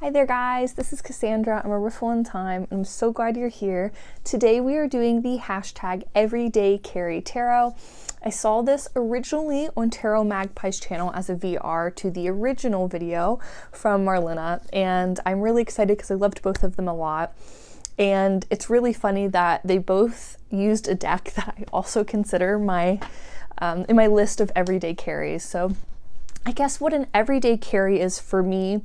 Hi there guys, this is Cassandra. I'm a Riffle in Time, and I'm so glad you're here. Today we are doing the hashtag Everyday Carry Tarot. I saw this originally on Tarot Magpie's channel as a VR to the original video from Marlene, and I'm really excited because I loved both of them a lot. And it's really funny that they both used a deck that I also consider my in my list of everyday carries. So I guess what an everyday carry is for me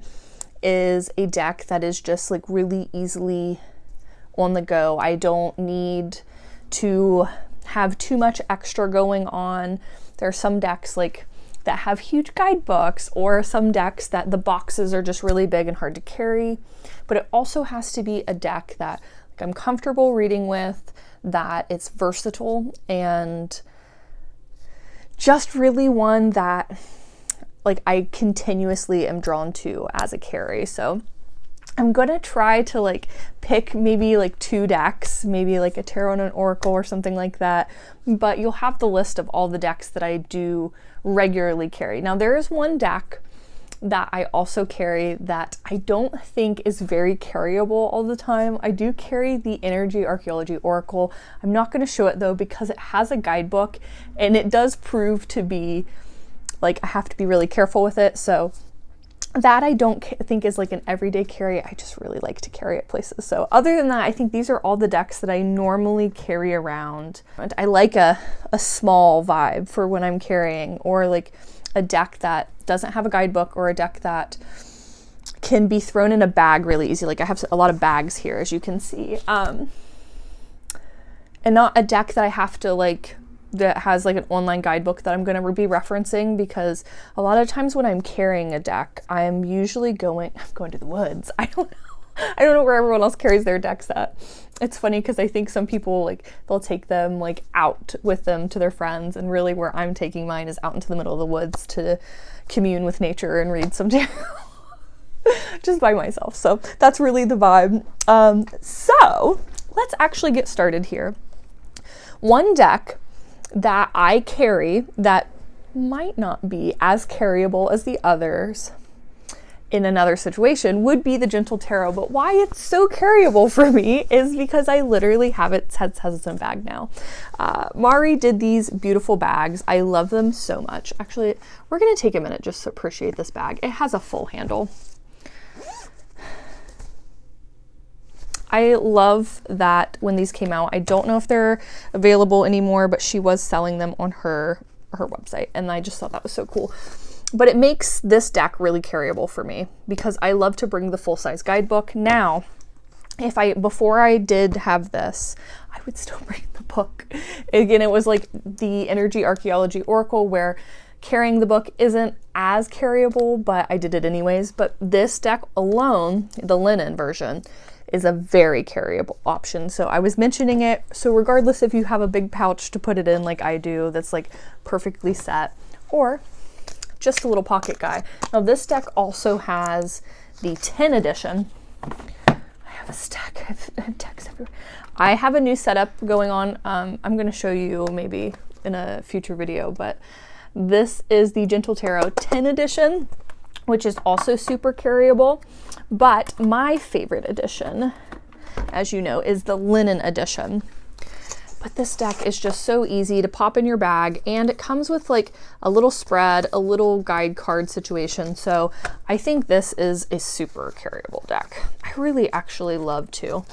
is a deck that is just like really easily on the go. I don't need to have too much extra going on. There are some decks like that have huge guidebooks, or some decks that the boxes are just really big and hard to carry. But it also has to be a deck that like I'm comfortable reading with, that it's versatile, and just really one that like I continuously am drawn to as a carry. So I'm gonna try to like pick maybe like 2 decks, maybe like a tarot and an oracle or something like that, but you'll have the list of all the decks that I do regularly carry. Now there is one deck that I also carry that I don't think is very carryable all the time. I do carry the Energy Archaeology Oracle. I'm not going to show it though because it has a guidebook, and it does prove to be like I have to be really careful with it. So that I don't think is like an everyday carry. I just really like to carry it places. So other than that, I think these are all the decks that I normally carry around. And I like a small vibe for when I'm carrying, or like a deck that doesn't have a guidebook, or a deck that can be thrown in a bag really easy. Like I have a lot of bags here, as you can see. And not a deck that I have to like that has like an online guidebook that I'm going to be referencing, because a lot of times when I'm carrying a deck, I'm usually going to the woods. I don't know where everyone else carries their decks at. It's funny because I think some people like they'll take them like out with them to their friends, and really where I'm taking mine is out into the middle of the woods to commune with nature and read some tarot just by myself. So that's really the vibe. So let's actually get started here. One deck that I carry that might not be as carryable as the others in another situation would be the Gentle Tarot, but why it's so carryable for me is because I literally have it has its own bag now. Mari did these beautiful bags. I love them so much. Actually, we're gonna take a minute just to appreciate this bag. It has a full handle. I love that when these came out. I don't know if they're available anymore, but she was selling them on her website, and I just thought that was so cool. But it makes this deck really carryable for me because I love to bring the full-size guidebook. Now, before I did have this, I would still bring the book. Again, it was like the Energy Archaeology Oracle, where carrying the book isn't as carryable, but I did it anyways. But this deck alone, the linen version, is a very carryable option. So I was mentioning it. So regardless if you have a big pouch to put it in like I do, that's like perfectly set, or just a little pocket guy. Now this deck also has the 10 edition. I have a stack of decks everywhere. I have a new setup going on. I'm going to show you maybe in a future video, but this is the Gentle Tarot 10 edition, which is also super carryable. But my favorite edition, as you know, is the linen edition. But this deck is just so easy to pop in your bag, and it comes with like a little spread, a little guide card situation. So I think this is a super carryable deck. I really actually love to.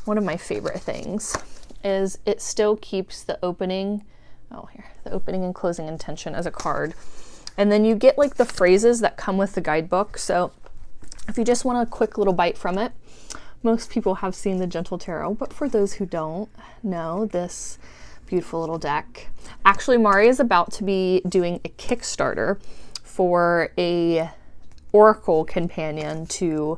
One of my favorite things is it still keeps the opening, the opening and closing intention as a card. And then you get like the phrases that come with the guidebook. So if you just want a quick little bite from it, most people have seen the Gentle Tarot, but for those who don't know this beautiful little deck, actually Mari is about to be doing a Kickstarter for a Oracle companion to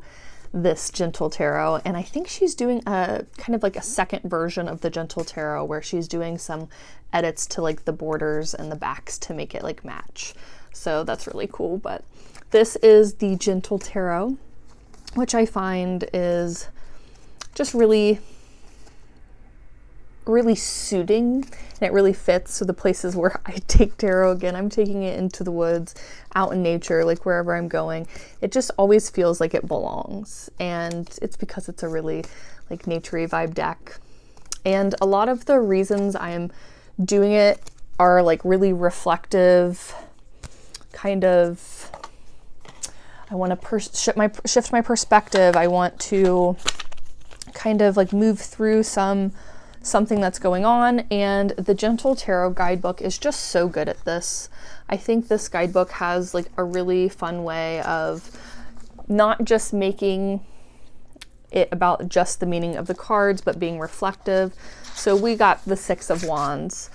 this Gentle Tarot, and I think she's doing a kind of like a second version of the Gentle Tarot where she's doing some edits to like the borders and the backs to make it like match. So that's really cool. But this is the Gentle Tarot, which I find is just really really suiting, and it really fits. So the places where I take tarot, again, I'm taking it into the woods, out in nature, like wherever I'm going, it just always feels like it belongs. And it's because it's a really like naturey vibe deck. And a lot of the reasons I'm doing it are like really reflective, kind of, I want to shift my perspective. I want to kind of like move through something that's going on, and the Gentle Tarot guidebook is just so good at this. I think this guidebook has like a really fun way of not just making it about just the meaning of the cards, but being reflective. So we got the Six of Wands.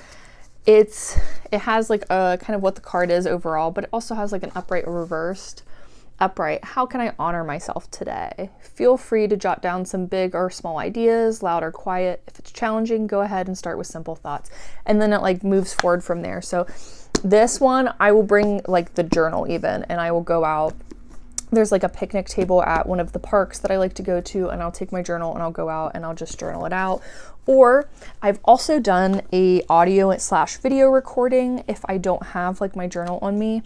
It has like a kind of what the card is overall, but it also has like an upright or reversed. Upright, how can I honor myself today? Feel free to jot down some big or small ideas, loud or quiet. If it's challenging, go ahead and start with simple thoughts. And then it like moves forward from there. So this one, I will bring like the journal even, and I will go out. There's like a picnic table at one of the parks that I like to go to, and I'll take my journal and I'll go out and I'll just journal it out. Or I've also done a audio / video recording if I don't have like my journal on me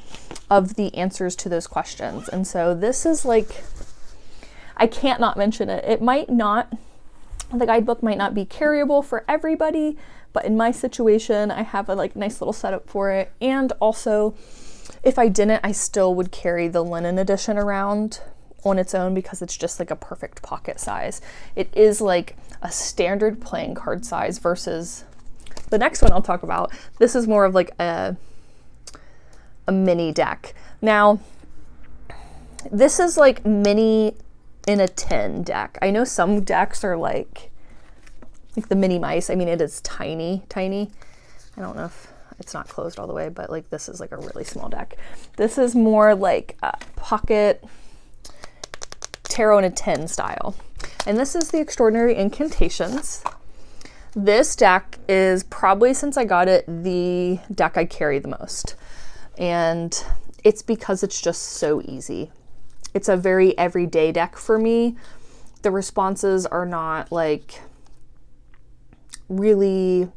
of the answers to those questions. And so this is like, I can't not mention it. It might not, the guidebook might not be carryable for everybody, but in my situation, I have a like nice little setup for it. And also, if I didn't, I still would carry the linen edition around on its own because it's just like a perfect pocket size. It is like a standard playing card size versus the next one I'll talk about. This is more of like a mini deck. Now, this is like mini in a 10 deck. I know some decks are like the mini mice. I mean, it is tiny. I don't know if it's not closed all the way, but like this is like a really small deck. This is more like a pocket tarot in a 10 style. And this is the Extraordinary Incantations. This deck is probably, since I got it, the deck I carry the most. And it's because it's just so easy. It's a very everyday deck for me. The responses are not like really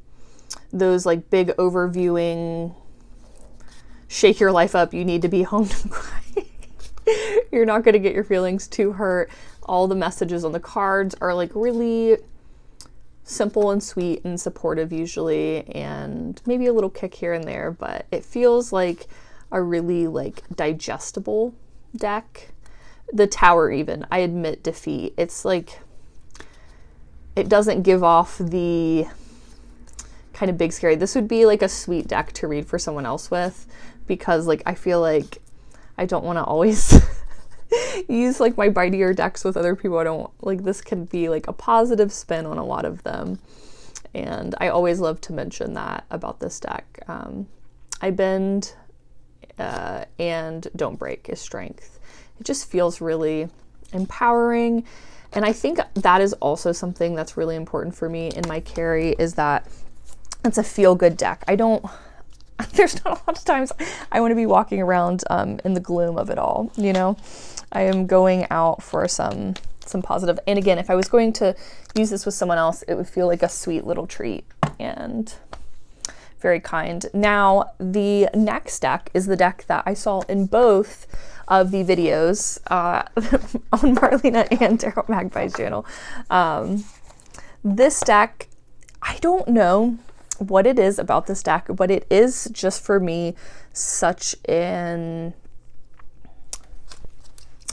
those like big overviewing, shake your life up, you need to be home to cry. You're not going to get your feelings too hurt. All the messages on the cards are like really simple and sweet and supportive usually, and maybe a little kick here and there, but it feels like a really like digestible deck. The Tower even, I admit defeat. It's like, it doesn't give off the kind of big scary. This would be like a sweet deck to read for someone else with, because like I feel like I don't want to always use like my bitier decks with other people. I don't like, this can be like a positive spin on a lot of them. And I always love to mention that about this deck. I bend and don't break is strength. It just feels really empowering. And I think that is also something that's really important for me in my carry, is that it's a feel-good deck. There's not a lot of times I want to be walking around in the gloom of it all, you know? I am going out for some positive. And again, if I was going to use this with someone else, it would feel like a sweet little treat and very kind. Now, the next deck is the deck that I saw in both of the videos on Marlene and Tarot Magpie's channel. This deck, I don't know what it is about this deck, but it is just for me such an,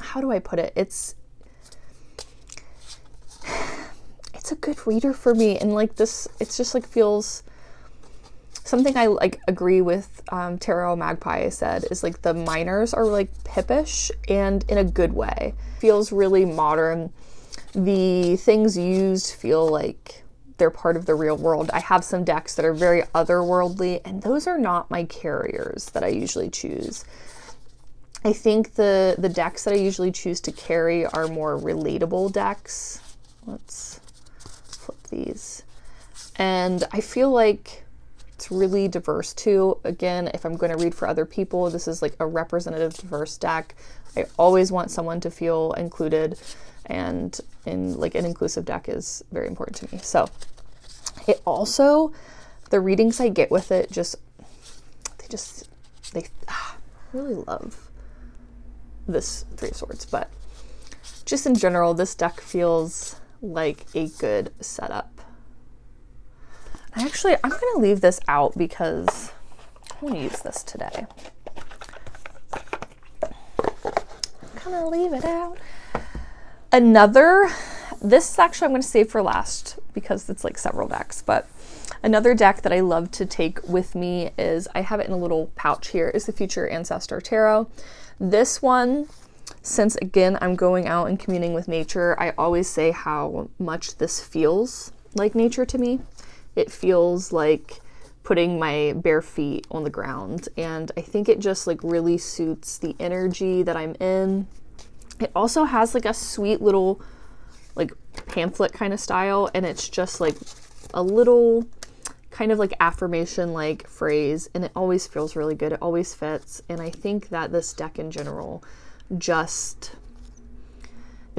how do I put it? It's a good reader for me, and like this, it's just like feels something I like agree with. Tarot Magpie said is like the minors are like hippish and in a good way. Feels really modern. The things used feel like they're part of the real world. I have some decks that are very otherworldly, and those are not my carriers that I usually choose. I think the decks that I usually choose to carry are more relatable decks. Let's flip these. And I feel like it's really diverse too. Again, if I'm going to read for other people, this is like a representative, diverse deck. I always want someone to feel included, and in like an inclusive deck is very important to me. So It also, the readings I get with it I really love this Three of Swords, but just in general, this deck feels like a good setup. I'm going to leave this out because I want to use this today. I'm going to leave it out. This is actually I'm going to save for last because it's like several decks, but another deck that I love to take with me is, I have it in a little pouch here, is the Future Ancestor Tarot. This one, since again I'm going out and communing with nature, I always say how much this feels like nature to me. It feels like putting my bare feet on the ground, and I think it just like really suits the energy that I'm in. It also has like a sweet little like pamphlet kind of style, and it's just like a little kind of like affirmation like phrase, and it always feels really good. It always fits, and I think that this deck in general it's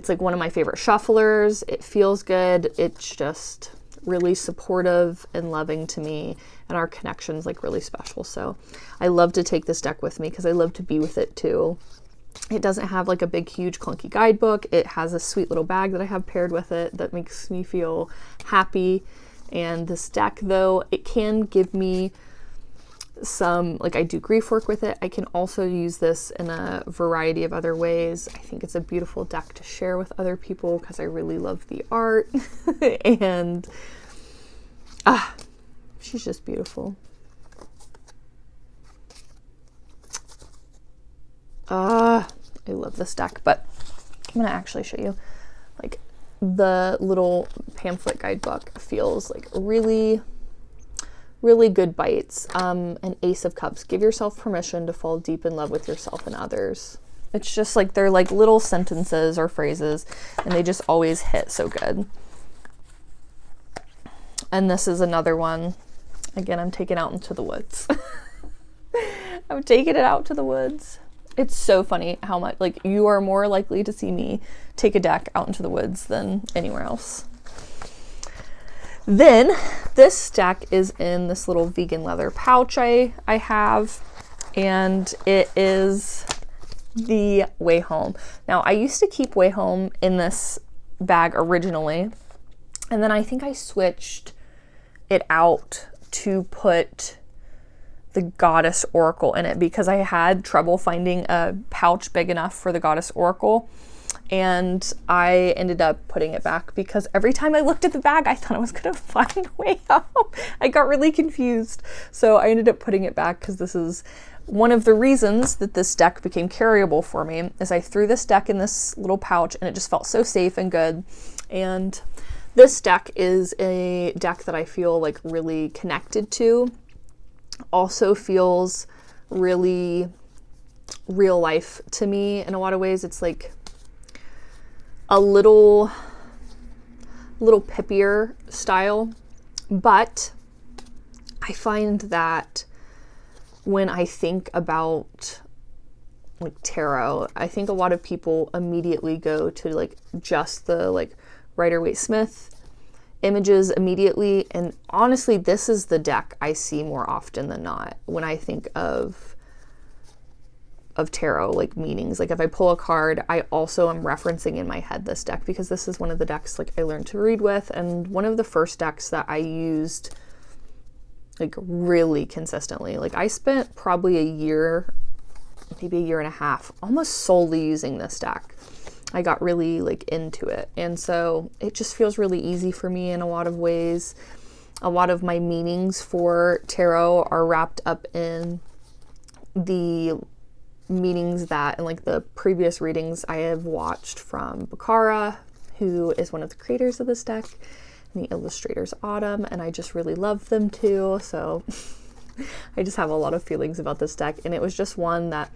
like one of my favorite shufflers. It feels good. It's just really supportive and loving to me, and our connection's like really special. So I love to take this deck with me because I love to be with it too. It doesn't have like a big, huge, clunky guidebook. It has a sweet little bag that I have paired with it that makes me feel happy. And this deck, though, it can give me some, like I do grief work with it. I can also use this in a variety of other ways. I think it's a beautiful deck to share with other people because I really love the art. And she's just beautiful. I love this deck, but I'm gonna actually show you, like, the little pamphlet guidebook feels like really, really good bites. An Ace of Cups. Give yourself permission to fall deep in love with yourself and others. It's just like, they're like little sentences or phrases, and they just always hit so good. And this is another one. Again, I'm taking out into the woods. I'm taking it out to the woods. It's so funny how much, like, you are more likely to see me take a deck out into the woods than anywhere else. Then this deck is in this little vegan leather pouch I have, and it is the Wayhome. Now, I used to keep Wayhome in this bag originally, and then I think I switched it out to put the Goddess Oracle in it because I had trouble finding a pouch big enough for the Goddess Oracle, and I ended up putting it back because every time I looked at the bag I thought I was gonna find way out. I got really confused, so I ended up putting it back because this is one of the reasons that this deck became carryable for me, is I threw this deck in this little pouch and it just felt so safe and good. And this deck is a deck that I feel like really connected to. Also feels really real life to me in a lot of ways. It's like a little pippier style, but I find that when I think about like tarot, I think a lot of people immediately go to like just the like Rider-Waite-Smith images immediately, and honestly this is the deck I see more often than not when I think of tarot, like meanings. Like if I pull a card, I also am referencing in my head this deck because this is one of the decks like I learned to read with, and one of the first decks that I used like really consistently. Like I spent probably a year, maybe a year and a half, almost solely using this deck. I got really like into it, and so it just feels really easy for me in a lot of ways. A lot of my meanings for tarot are wrapped up in the meanings that, and like the previous readings I have watched from Baccara, who is one of the creators of this deck, and the illustrator's Autumn, and I just really love them too. So I just have a lot of feelings about this deck, and it was just one that,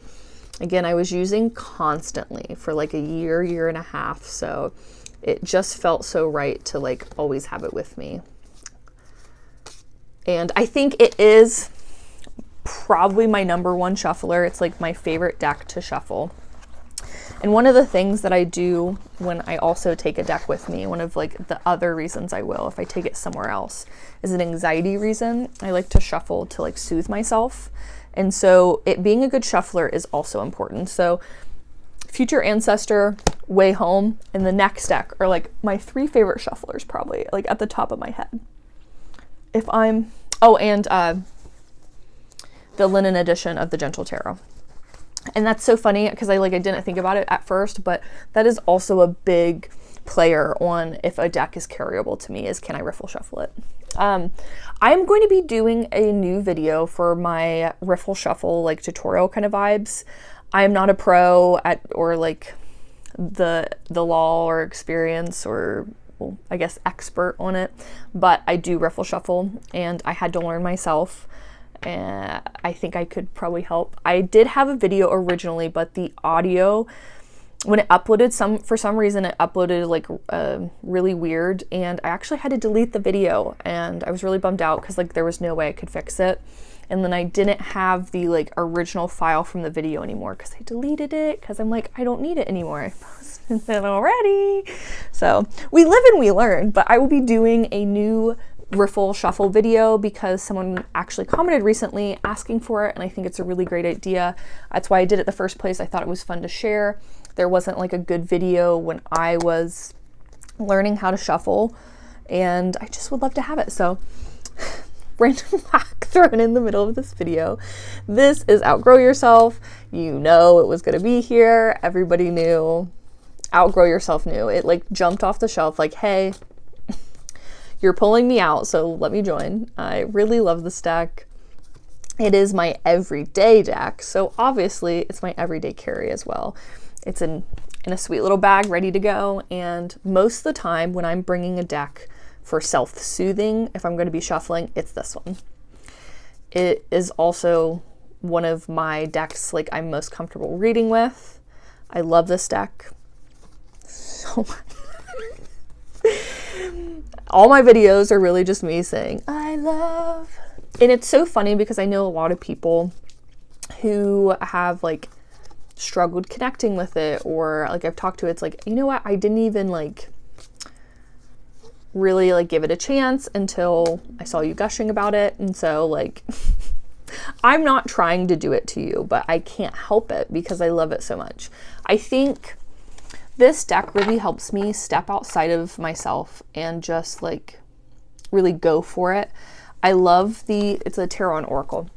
again, I was using constantly for like a year and a half, so it just felt so right to like always have it with me. And I think it is probably my number one shuffler. It's like my favorite deck to shuffle. And one of the things that I do when I also take a deck with me, one of like the other reasons I will if I take it somewhere else, is an anxiety reason. I like to shuffle to like soothe myself. And so it being a good shuffler is also important. So Future Ancestor, Wayhome, and the next deck are like my 3 favorite shufflers, probably like at the top of my head. If I'm, oh, and the linen edition of the Gentle Tarot. And that's so funny because I didn't think about it at first, but that is also a big player on if a deck is carryable to me, is can I riffle shuffle it. I'm going to be doing a new video for my riffle shuffle like tutorial kind of vibes. I'm not a pro at or like the law or experience or, well, I guess expert on it, but I do riffle shuffle and I had to learn myself. And I think I could probably help. I did have a video originally, but the audio, when it uploaded, for some reason it uploaded like really weird, and I actually had to delete the video, and I was really bummed out because like there was no way I could fix it. And then I didn't have the like original file from the video anymore because I deleted it because I'm like, I don't need it anymore. I posted it already. So we live and we learn, but I will be doing a new riffle shuffle video because someone actually commented recently asking for it, and I think it's a really great idea. That's why I did it the first place. I thought it was fun to share. There wasn't like a good video when I was learning how to shuffle, and I just would love to have it. So random fact thrown in the middle of this video. This is Outgrow Yourself. You know it was going to be here. Everybody knew. Outgrow Yourself knew. It like jumped off the shelf like, hey, you're pulling me out, so let me join. I really love this deck. It is my everyday deck, so obviously it's my everyday carry as well. It's in a sweet little bag ready to go, and most of the time when I'm bringing a deck for self-soothing, if I'm going to be shuffling, it's this one. It is also one of my decks like I'm most comfortable reading with. I love this deck so much. All my videos are really just me saying, I love. And it's so funny because I know a lot of people who have like struggled connecting with it, or like I've talked to, it's like, you know what? I didn't even like really like give it a chance until I saw you gushing about it. And so like, I'm not trying to do it to you, but I can't help it because I love it so much. I think this deck really helps me step outside of myself and just like really go for it. I love it's a tarot and oracle.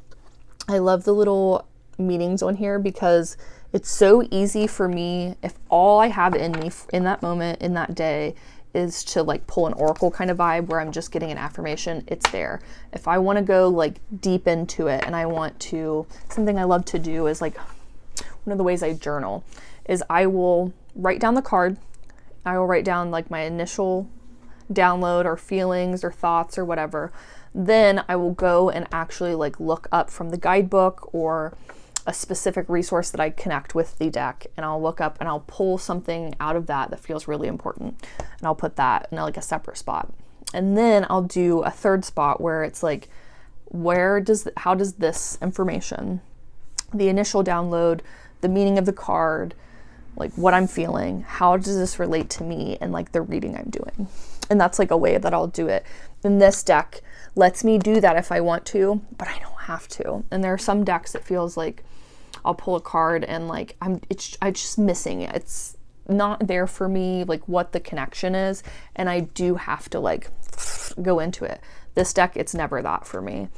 I love the little meanings on here because it's so easy for me, if all I have in me in that moment, in that day, is to like pull an oracle kind of vibe where I'm just getting an affirmation, it's there. If I want to go like deep into it and I want to, something I love to do is like, one of the ways I journal is I will write down the card. I will write down like my initial download or feelings or thoughts or whatever. Then I will go and actually like look up from the guidebook or a specific resource that I connect with the deck, and I'll look up and I'll pull something out of that feels really important, and I'll put that in like a separate spot. And then I'll do a third spot where it's like, how does this information, the initial download, the meaning of the card, like what I'm feeling, how does this relate to me and like the reading I'm doing? And that's like a way that I'll do it. And this deck lets me do that if I want to, but I don't have to. And there are some decks that feels like I'll pull a card and like I'm just missing it. It's not there for me, like what the connection is, and I do have to like go into it. This deck, it's never that for me.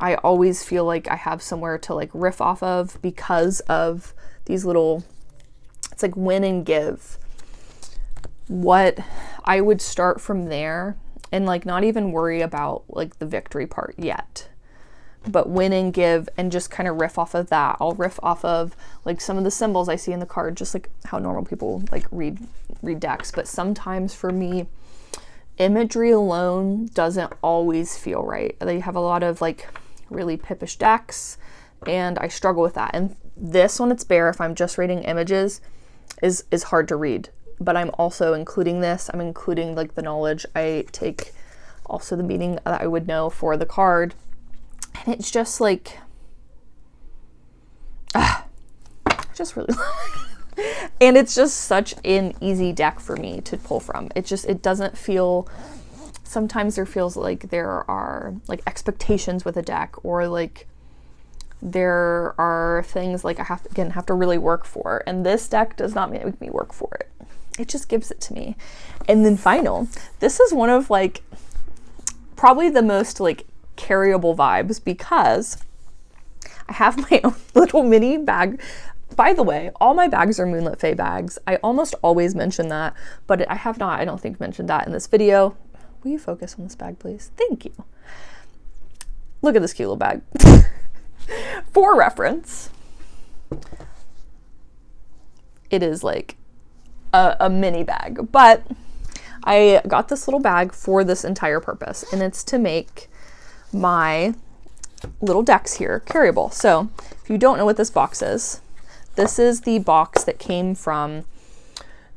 I always feel like I have somewhere to like riff off of because of these little, it's like win and give. What I would start from there and like not even worry about like the victory part yet, but win and give and just kind of riff off of that. I'll riff off of like some of the symbols I see in the card, just like how normal people like read decks. But sometimes for me, imagery alone doesn't always feel right. They have a lot of like really pippish decks and I struggle with that. And this one, it's bare, if I'm just reading images, is hard to read. But I'm also including this, I'm including like the knowledge. I take also the meaning that I would know for the card. And it's just like, I just really And it's just such an easy deck for me to pull from. It doesn't feel, sometimes there feels like there are like expectations with a deck, or like there are things like I have to really work for. And this deck does not make me work for it. It just gives it to me. And then final, this is one of like probably the most like carryable vibes, because I have my own little mini bag. By the way, all my bags are Moonlit Fae bags. I almost always mention that, but I have not, I don't think, mentioned that in this video. Will you focus on this bag, please? Thank you. Look at this cute little bag. For reference, it is like a mini bag, but I got this little bag for this entire purpose, and it's to make my little decks here carryable. So if you don't know what this box is, this is the box that came from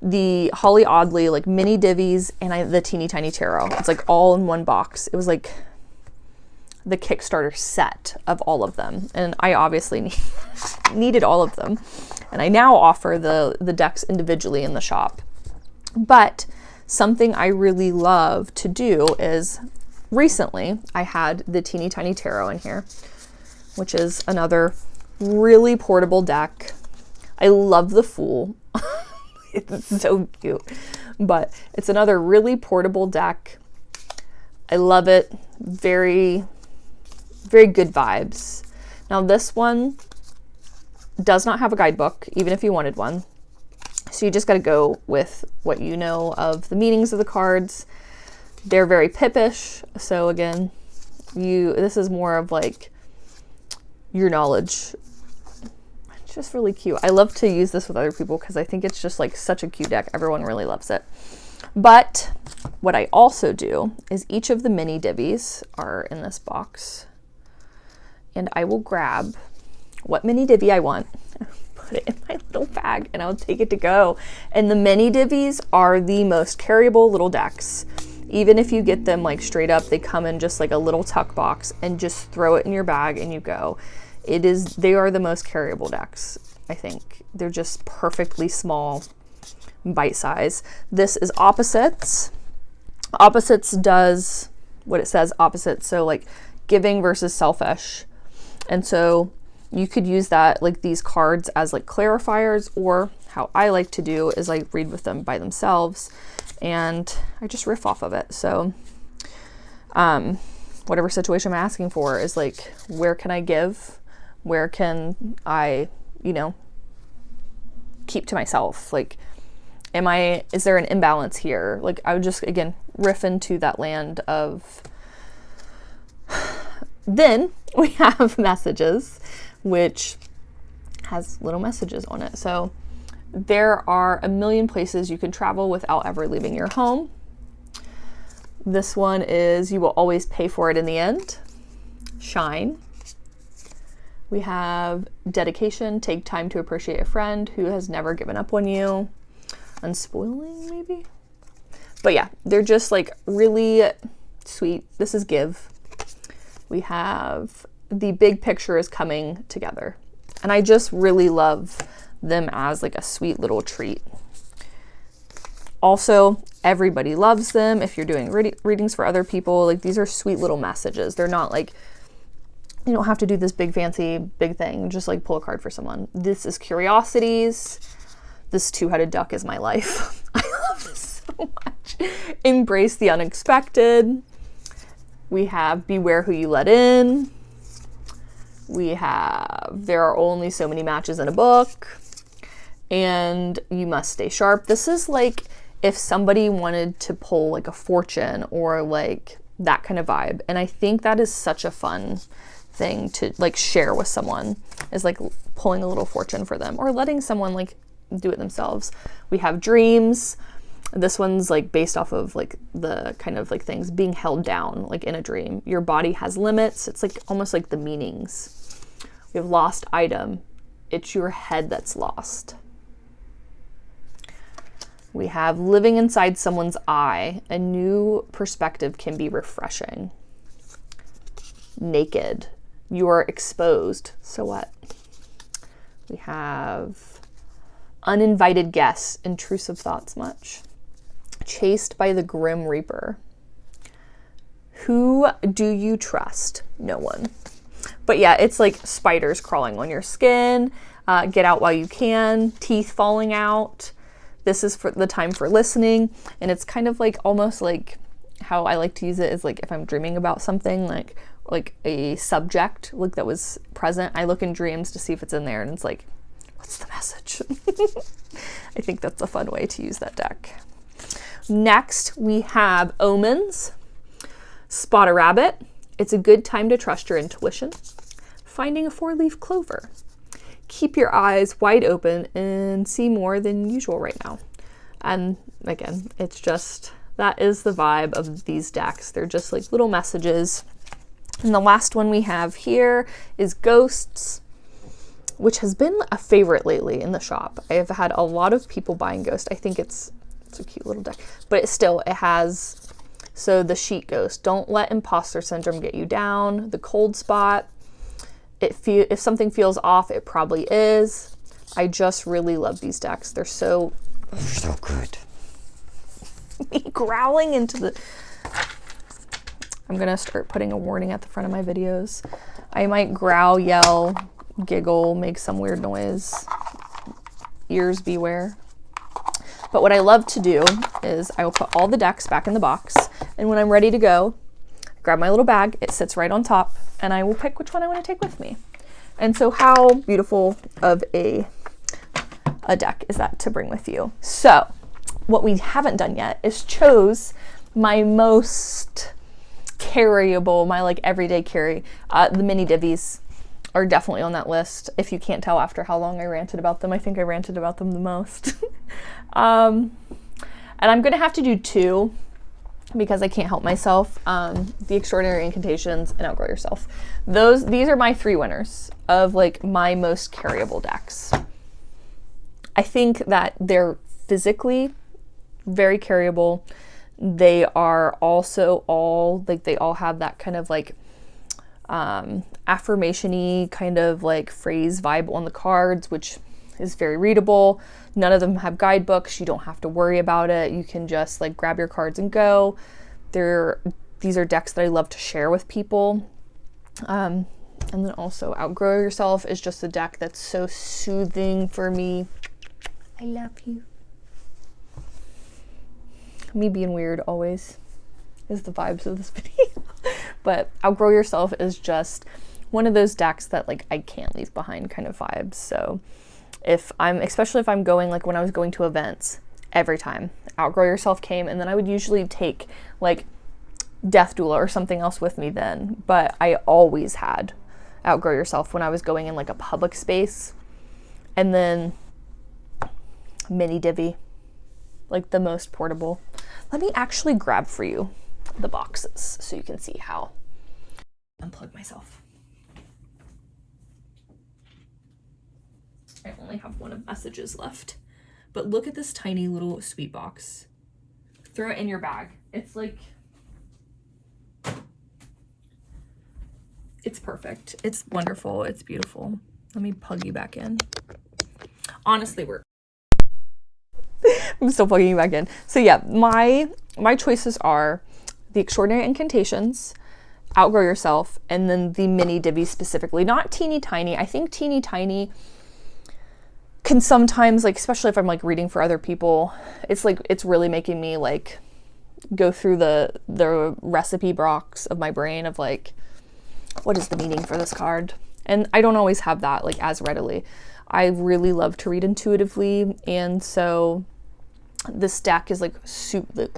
the Holly Oddly like mini Divis and the Teeny Tiny Tarot. It's like all in one box. It was like the Kickstarter set of all of them, and I obviously needed all of them, and I now offer the decks individually in the shop. But something I really love to do is, recently I had the Teeny Tiny Tarot in here, which is another really portable deck. I love the Fool. It's so cute, but it's another really portable deck. I love it. Very, very good vibes. Now this one does not have a guidebook, even if you wanted one. So you just got to go with what you know of the meanings of the cards. They're very pippish. So again, this is more of like your knowledge. It's just really cute. I love to use this with other people because I think it's just like such a cute deck. Everyone really loves it. But what I also do is each of the mini Divis are in this box, and I will grab what mini Divi I want, put it in my little bag, and I'll take it to go. And the mini Divis are the most carryable little decks. Even if you get them like straight up, they come in just like a little tuck box, and just throw it in your bag and you go. They are the most carryable decks, I think. They're just perfectly small, bite size. This is opposites. Opposites does what it says, opposites. So like giving versus selfish. And so you could use that, like these cards, as like clarifiers, or how I like to do is I read with them by themselves and I just riff off of it. So whatever situation I'm asking for is like, where can I give? Where can I, keep to myself? Like, is there an imbalance here? Like, I would just, again, riff into that land of, then we have messages, which has little messages on it. So there are a million places you can travel without ever leaving your home. This one is, you will always pay for it in the end. Shine. We have dedication, take time to appreciate a friend who has never given up on you. Unspoiling, maybe? But yeah, they're just like really sweet. This is give. We have the big picture is coming together. And I just really love them as like a sweet little treat. Also, everybody loves them. If you're doing readings for other people, like these are sweet little messages. They're not like, you don't have to do this big fancy big thing. Just like pull a card for someone. This is curiosities. This two-headed duck is my life. I love this so much. Embrace the unexpected. We have beware who you let in. We have there are only so many matches in a book. And you must stay sharp. This is like if somebody wanted to pull like a fortune or like that kind of vibe. And I think that is such a fun thing to like share with someone, is like pulling a little fortune for them or letting someone like do it themselves. We have dreams. This one's like based off of like the kind of like things being held down like in a dream. Your body has limits. It's like almost like the meanings. We have lost item. It's your head that's lost. We have living inside someone's eye. A new perspective can be refreshing. Naked. You are exposed. So what? We have Uninvited guests, intrusive thoughts much. Chased by the Grim Reaper. Who do you trust? No one. But yeah, it's like spiders crawling on your skin, get out while you can, teeth falling out. This is for the time for listening. And it's kind of like almost like how I like to use it is like if I'm dreaming about something like a subject like that was present, I look in dreams to see if it's in there and it's like, what's the message? I think that's a fun way to use that deck. Next, we have Omens. Spot a rabbit. It's a good time to trust your intuition. Finding a 4-leaf clover. Keep your eyes wide open and see more than usual right now. And again, it's just, that is the vibe of these decks. They're just like little messages. And the last one we have here is Ghosts, which has been a favorite lately in the shop. I have had a lot of people buying Ghost. I think it's a cute little deck, but still it has, so the sheet ghost, don't let imposter syndrome get you down. The cold spot, if something feels off, it probably is. I just really love these decks. They're so good. Me growling into the, I'm gonna start putting a warning at the front of my videos. I might growl, yell, giggle, make some weird noise. Ears beware. But what I love to do is I will put all the decks back in the box, and when I'm ready to go, grab my little bag, it sits right on top, and I will pick which one I want to take with me. And so how beautiful of a deck is that to bring with you? So what we haven't done yet is chose my most carryable, my like everyday carry. The mini Divis are definitely on that list. If you can't tell after how long I ranted about them, I think I ranted about them the most. And I'm gonna have to do 2 because I can't help myself. The Extraordinary Incantations and Outgrow Yourself. These are my 3 winners of like my most carryable decks. I think that they're physically very carryable. They are also all like, they all have that kind of like affirmation-y kind of like phrase vibe on the cards, which is very readable. None of them have guidebooks. You don't have to worry about it. You can just like grab your cards and go. These are decks that I love to share with people. And then also Outgrow Yourself is just a deck that's so soothing for me. I love you. Me being weird always is the vibes of this video. But Outgrow Yourself is just one of those decks that like I can't leave behind kind of vibes. So especially if I'm going, like when I was going to events, every time Outgrow Yourself came, and then I would usually take like Death Doula or something else with me then, but I always had Outgrow Yourself when I was going in like a public space. And then mini Divi, like the most portable. Let me actually grab for you the boxes so you can see how. Unplug myself. I only have one of messages left, but look at this tiny little sweet box. Throw it in your bag. It's like, it's perfect. It's wonderful. It's beautiful. Let me plug you back in. Honestly, I'm still plugging you back in. So yeah, my choices are the Extraordinary Incantations, Outgrow Yourself, and then the mini Divi specifically. Not teeny tiny. I think teeny tiny can sometimes, like, especially if I'm like reading for other people, it's like, it's really making me like go through the recipe box of my brain of like, what is the meaning for this card? And I don't always have that like as readily. I really love to read intuitively, and so this deck is like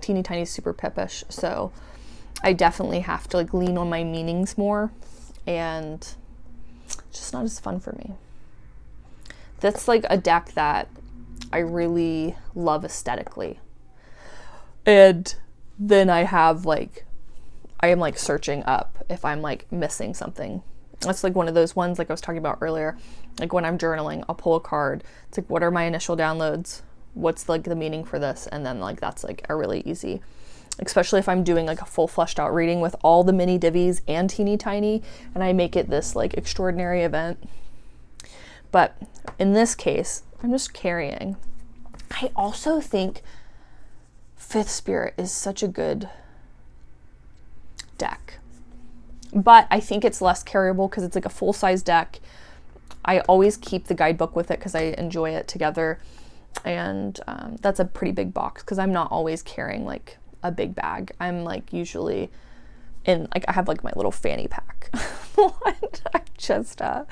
teeny tiny, super pippish. So I definitely have to like lean on my meanings more, and it's just not as fun for me. That's like a deck that I really love aesthetically. And then I have like, I am like searching up if I'm like missing something. That's like one of those ones like I was talking about earlier. Like when I'm journaling, I'll pull a card. It's like, what are my initial downloads? What's like the meaning for this? And then like, that's like a really easy, especially if I'm doing like a full fleshed out reading with all the mini Divis and teeny tiny, and I make it this like extraordinary event. But in this case, I'm just carrying. I also think Fifth Spirit is such a good deck, but I think it's less carryable because it's like a full-size deck. I always keep the guidebook with it because I enjoy it together, and that's a pretty big box because I'm not always carrying like a big bag. I'm like usually in, like, I have like my little fanny pack. I just a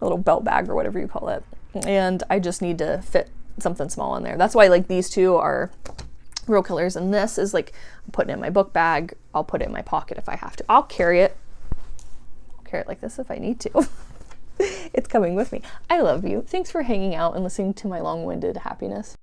little belt bag or whatever you call it, and I just need to fit something small in there. That's why like these two are real killers, and this is like I'm putting it in my book bag. I'll put it in my pocket if I have to. I'll carry it like this if I need to. It's coming with me. I love you. Thanks for hanging out and listening to my long-winded happiness.